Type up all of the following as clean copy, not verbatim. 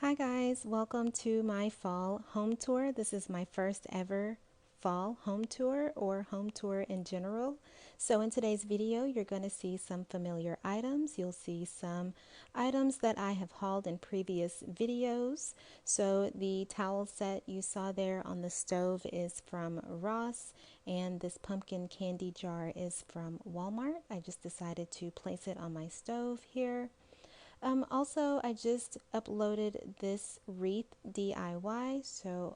Hi guys, welcome to my fall home tour. This is my first ever fall home tour or home tour in general. So in today's video, you're going to see some familiar items. You'll see some items that I have hauled in previous videos. So the towel set you saw there on the stove is from Ross, and this pumpkin candy jar is from Walmart. I just decided to place it on my stove here. Also, I just uploaded this wreath DIY, so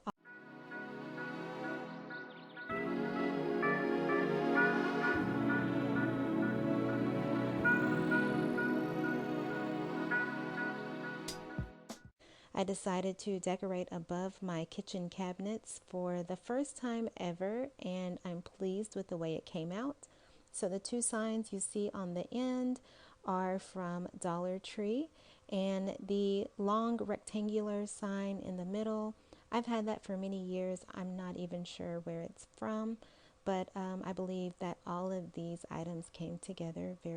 I decided to decorate above my kitchen cabinets for the first time ever, and I'm pleased with the way it came out. So the two signs you see on the end are from Dollar Tree, and the long rectangular sign in the middle, I've had that for many years. I'm not even sure where it's from, but I believe that all of these items came together very.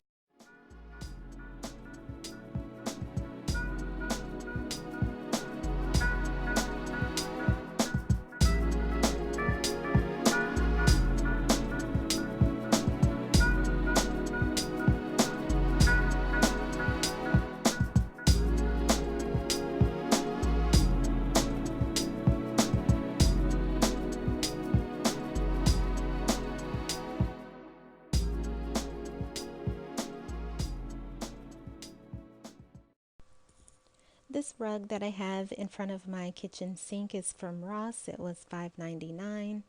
This rug that I have in front of my kitchen sink is from Ross. It was $5.99.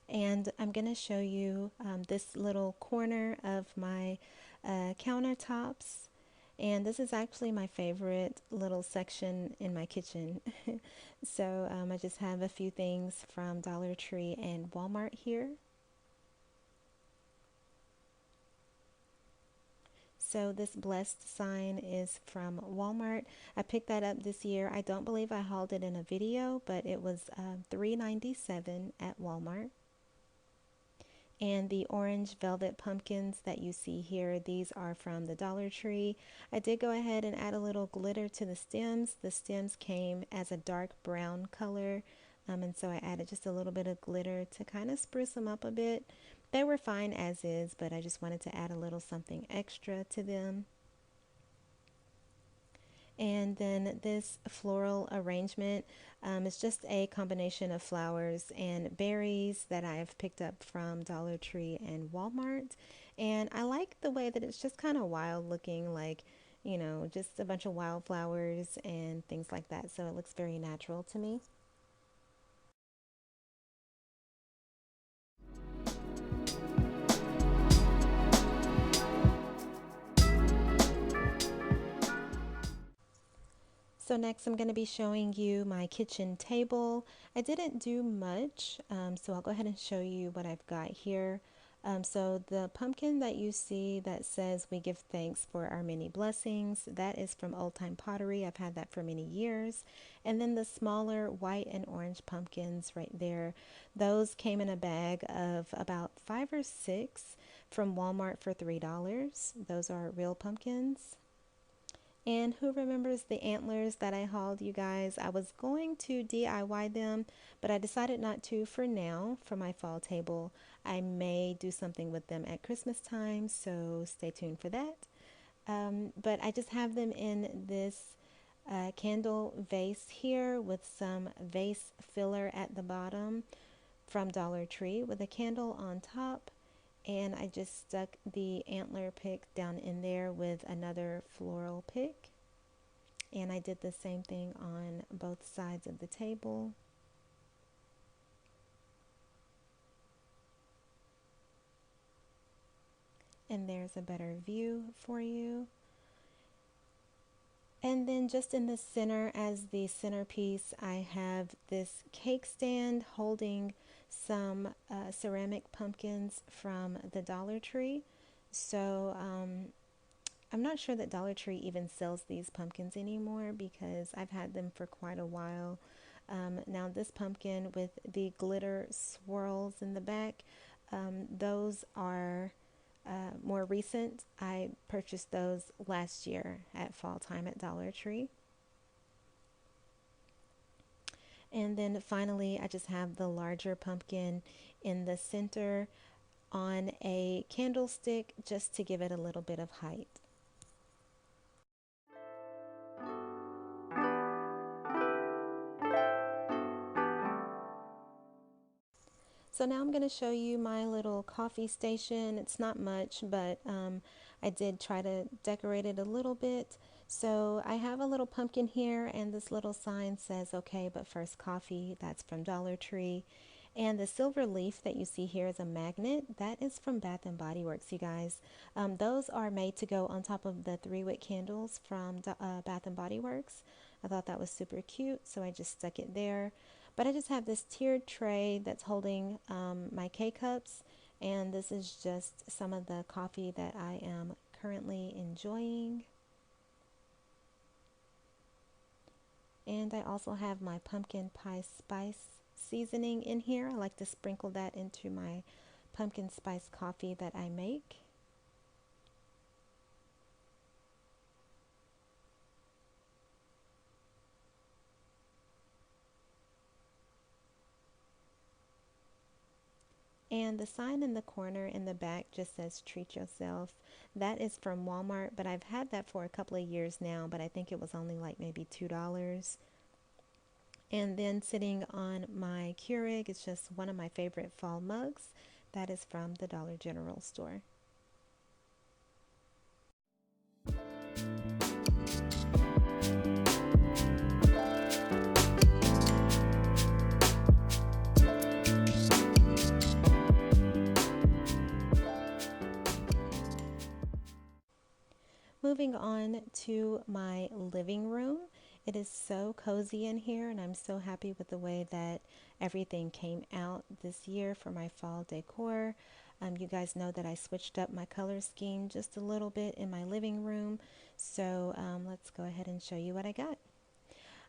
And I'm going to show you this little corner of my countertops. And this is actually my favorite little section in my kitchen. So I just have a few things from Dollar Tree and Walmart here. So this blessed sign is from Walmart. I picked that up this year. I don't believe I hauled it in a video, but it was $3.97 at Walmart. And the orange velvet pumpkins that you see here, these are from the Dollar Tree. I did go ahead and add a little glitter to the stems. The stems came as a dark brown color, and so I added just a little bit of glitter to kind of spruce them up a bit. They were fine as is, but I just wanted to add a little something extra to them. And then this floral arrangement is just a combination of flowers and berries that I've picked up from Dollar Tree and Walmart. And I like the way that it's just kind of wild looking, like, you know, just a bunch of wildflowers and things like that. So it looks very natural to me. So next I'm going to be showing you my kitchen table. I didn't do much, so I'll go ahead and show you what I've got here. So the pumpkin that you see that says we give thanks for our many blessings, that is from Old Time Pottery. I've had that for many years. And then the smaller white and orange pumpkins right there, those came in a bag of about 5 or 6 from Walmart for $3. Those are real pumpkins. And who remembers the antlers that I hauled, you guys? I was going to DIY them, but I decided not to for now for my fall table. I may do something with them at Christmas time, so stay tuned for that. But I just have them in this candle vase here with some vase filler at the bottom from Dollar Tree with a candle on top. And I just stuck the antler pick down in there with another floral pick. And I did the same thing on both sides of the table. And there's a better view for you. And then just in the center as the centerpiece, I have this cake stand holding some ceramic pumpkins from the Dollar Tree. So I'm not sure that Dollar Tree even sells these pumpkins anymore because I've had them for quite a while. Now this pumpkin with the glitter swirls in the back, those are more recent. I purchased those last year at fall time at Dollar Tree. And then finally, I just have the larger pumpkin in the center on a candlestick just to give it a little bit of height. So now I'm going to show you my little coffee station. It's not much, but I did try to decorate it a little bit. So I have a little pumpkin here, and this little sign says, okay, but first coffee. That's from Dollar Tree. And the silver leaf that you see here is a magnet. That is from Bath and Body Works, you guys. Those are made to go on top of the 3-wick candles from Bath and Body Works. I thought that was super cute, so I just stuck it there. But I just have this tiered tray that's holding my K-cups, and this is just some of the coffee that I am currently enjoying. And I also have my pumpkin pie spice seasoning in here. I like to sprinkle that into my pumpkin spice coffee that I make. And the sign in the corner in the back just says treat yourself. That is from Walmart, but I've had that for a couple of years now, but I think it was only like maybe $2. And then sitting on my Keurig is just one of my favorite fall mugs. That is from the Dollar General store. Moving on to my living room. It is so cozy in here, and I'm so happy with the way that everything came out this year for my fall decor. You guys know that I switched up my color scheme just a little bit in my living room. So let's go ahead and show you what I got.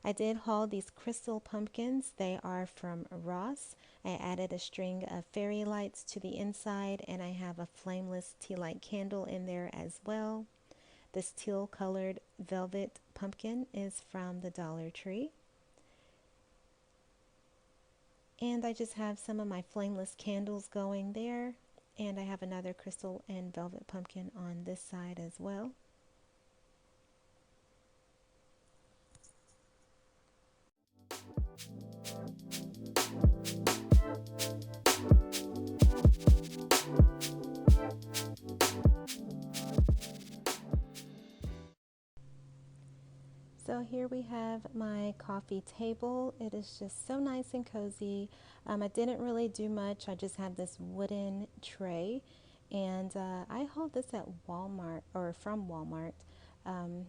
I did haul these crystal pumpkins. They are from Ross. I added a string of fairy lights to the inside, and I have a flameless tea light candle in there as well. This teal colored velvet pumpkin is from the Dollar Tree. And I just have some of my flameless candles going there. And I have another crystal and velvet pumpkin on this side as well. So here we have my coffee table. It is just so nice and cozy. I didn't really do much. I just have this wooden tray, and I hauled this at Walmart, or from Walmart,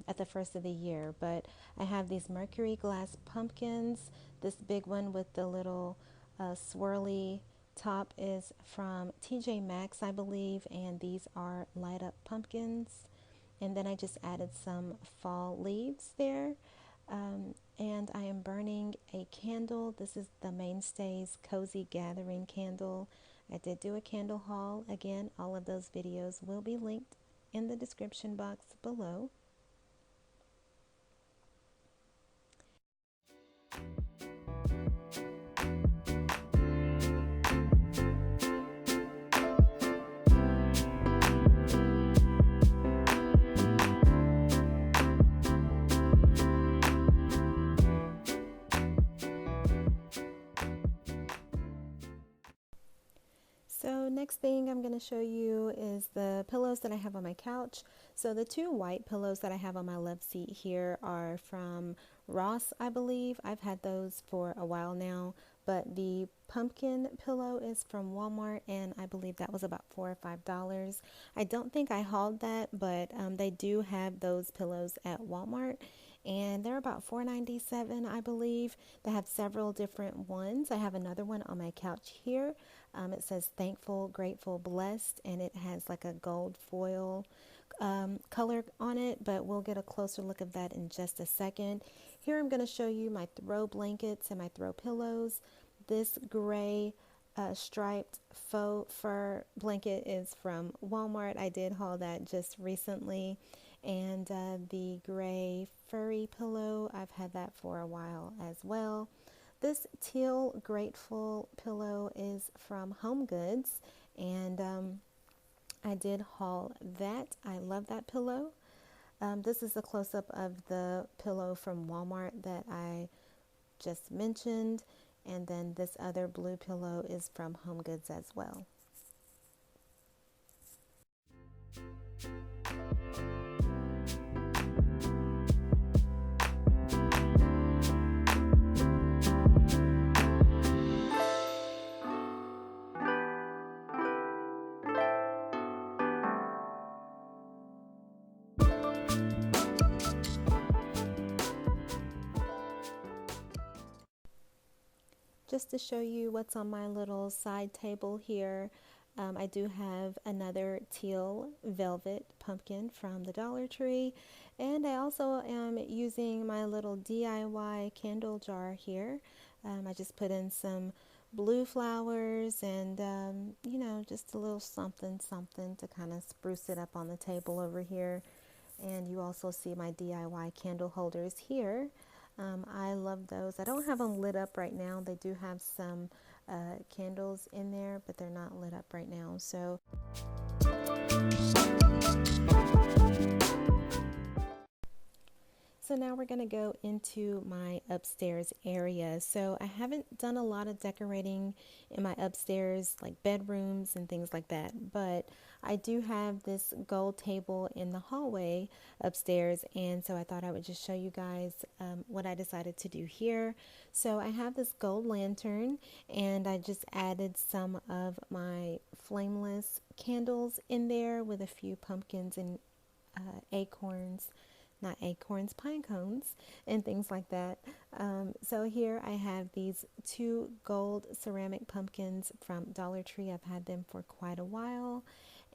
at the first of the year. But I have these mercury glass pumpkins. This big one with the little swirly top is from TJ Maxx, I believe, and these are light up pumpkins. And then I just added some fall leaves there. And I am burning a candle. This is the Mainstays Cozy Gathering candle. I did do a candle haul. Again, all of those videos will be linked in the description box below. So next thing I'm going to show you is the pillows that I have on my couch. So the two white pillows that I have on my love seat here are from Ross, I believe. I've had those for a while now, but the pumpkin pillow is from Walmart, and I believe that was about $4 or $5. I don't think I hauled that, but they do have those pillows at Walmart, and they're about $4.97, I believe. They have several different ones. I have another one on my couch here. It says thankful, grateful, blessed, and it has like a gold foil color on it, but we'll get a closer look of that in just a second. Here I'm going to show you my throw blankets and my throw pillows. This gray striped faux fur blanket is from Walmart. I did haul that just recently. And the gray furry pillow, I've had that for a while as well. this teal grateful pillow is from Home Goods, and I did haul that. I love that pillow. This is a close-up of the pillow from Walmart that I just mentioned, and then this other blue pillow is from Home Goods as well. Just to show you what's on my little side table here, I do have another teal velvet pumpkin from the Dollar Tree, and I also am using my little DIY candle jar here. I just put in some blue flowers and you know, just a little something to kind of spruce it up on the table over here. And you also see my DIY candle holders here. I love those. I don't have them lit up right now. They do have some candles in there, but they're not lit up right now. So now we're going to go into my upstairs area. So I haven't done a lot of decorating in my upstairs, like bedrooms and things like that, but I do have this gold table in the hallway upstairs, and so I thought I would just show you guys what I decided to do here. So I have this gold lantern, and I just added some of my Flameless candles in there with a few pumpkins and acorns, not acorns, pine cones, and things like that. So here I have these two gold ceramic pumpkins from Dollar Tree. I've had them for quite a while.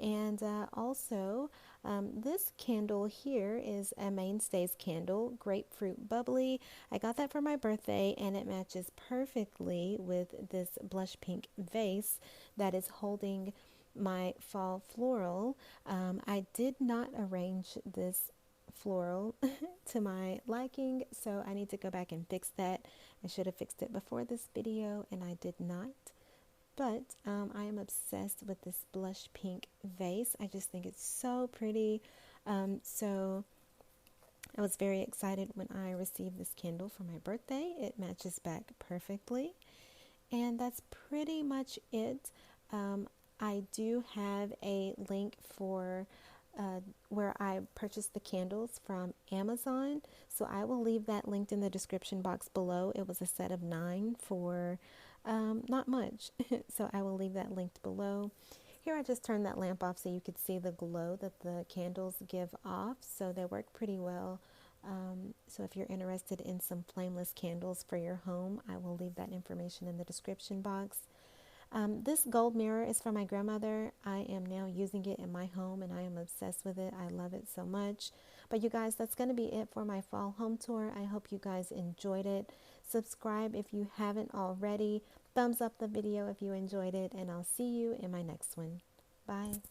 And also, this candle here is a Mainstays candle, grapefruit bubbly. I got that for my birthday, and it matches perfectly with this blush pink vase that is holding my fall floral. I did not arrange this floral to my liking, so I need to go back and fix that. I should have fixed it before this video, and I did not. But I am obsessed with this blush pink vase. I just think it's so pretty. So I was very excited when I received this candle for my birthday. It matches back perfectly. And that's pretty much it. I do have a link for where I purchased the candles from Amazon. So I will leave that linked in the description box below. It was a set of 9 for not much. So I will leave that linked below. Here I just turned that lamp off so you could see the glow that the candles give off. So they work pretty well. So if you're interested in some flameless candles for your home, I will leave that information in the description box. This gold mirror is from my grandmother. I am now using it in my home, and I am obsessed with it. I love it so much. But you guys, that's going to be it for my fall home tour. I hope you guys enjoyed it. Subscribe if you haven't already. Thumbs up the video if you enjoyed it, and I'll see you in my next one. Bye.